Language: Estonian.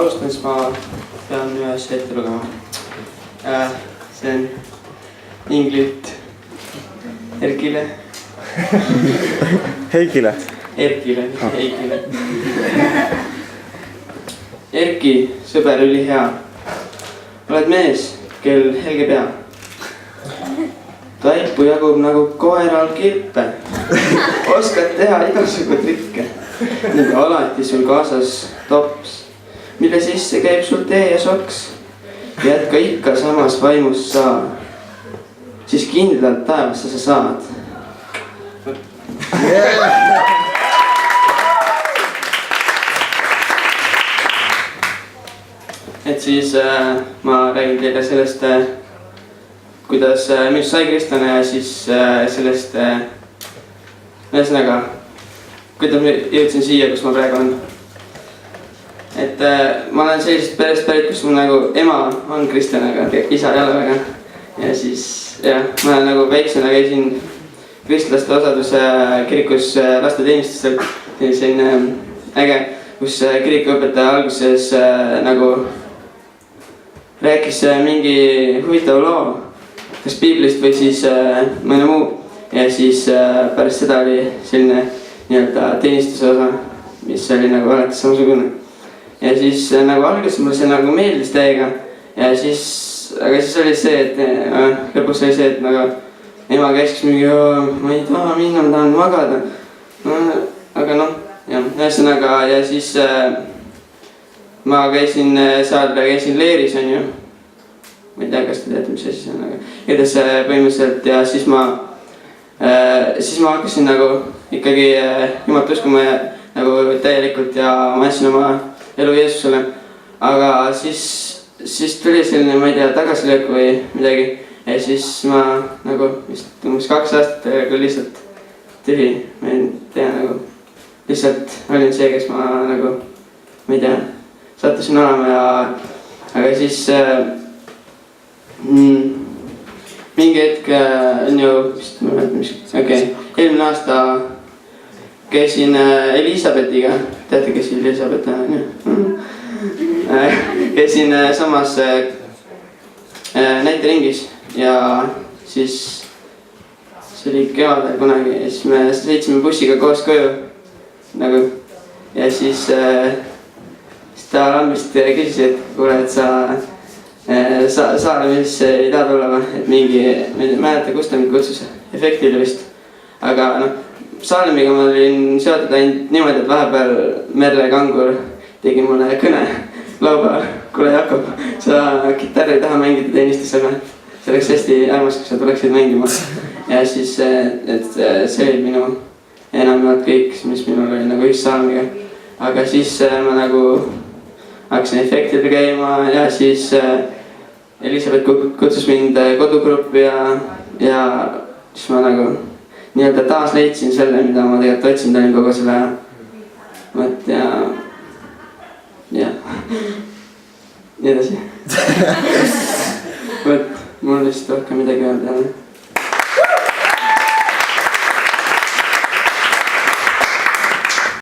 alustan, siis ma pean ühe asja ette lugema. See on Inglilt Erkile. Heikile. Erkile, mitte Heikile. Erki, sõber ülihea. Oled mees, kel helge pea. Taipu jagub nagu koeral kirpe. Oskad teha igasugu trikke. Ning alati sul kaasas tops, mille sisse käib sul tee ja soks. Jätka ikka samas vaimus saa, siis kindlalt taevasse sa saad. Et siis ma räägin teile sellest, kuidas minust sai kristlane ja siis sellest ühesõnaga, kuidas ma jõudsin siia, kus ma praegu on. Et ma olen sellisest perest pärit, kus mul nagu ema on kristlane, aga isa ei ole väga. Ja siis jah, ma nagu väiksena käisin kristlaste osaduse kirikus lasteteenistusel. Selline äge, kus kirikuõpetaja alguses nagu rääkis mingi huvitav loo, kas piiblist või siis mõne muu. Ja siis pärast seda oli selline nii-öelda teenistuse osa, mis oli nagu alati samasugune. Ja siis nagu algas mulle see nagu meeldis täiega. Ja siis, aga siis oli see, et lõpuks oli see, et nagu ema käiskis mingi, ma ei taha minna, ma tahan magada. Aga noh, jah, ühesõnaga ja siis ma käisin seal, käisin leeris, on ju. Ma ei tea, kas te teate, mis asi see on, aga igatahes põhimõtteliselt ja siis ma hakkasin nagu ikkagi Jumalat uskuma nagu täielikult ja ma andsin oma elu Jeesusele. Aga siis tuli selline, ma ei tea, tagasilöök või midagi. Ja siis ma nagu vist umbes 2 aastat küll lihtsalt tühi. Ma ei tea nagu, lihtsalt olin see, kes ma nagu, ma ei tea, sattusin olema ja aga siis mingi hetk on ju, vist ma mäletan, mis, okei, eelmine aasta käisin Elisabethiga, teate, kes Elisabeth on ju? Käisin samas näiteringis ja siis see oli kevadel kunagi ja siis me sõitsime bussiga koos koju nagu ja siis ta lambist küsis, et kuule, et sa Saaremisse ei taha tulla või, et mingi, ma ei mäleta, kus ta mind kutsus, efektile vist, aga noh, Saalemiga ma olin seotud ainult niimoodi, et vahepeal Merle Kangur tegi mulle kõne laupäeval. Kuule Jakob, sa kitarri ei taha mängida teenistusega. See oleks hästi armas, kui sa tuleksid mängima. Ja siis, et see oli minu enamjaolt kõik, mis minul oli nagu ühis Saalemiga. Aga siis ma nagu hakkasin efektidel käima ja siis Elisabeth kutsus mind kodugruppi ja siis ma nagu nii-öelda taas leidsin selle, mida ma tegelikult otsinud olin kogu selle aja. Võt ja nii edasi. Võt, mul lihtsalt rohkem midagi öelda.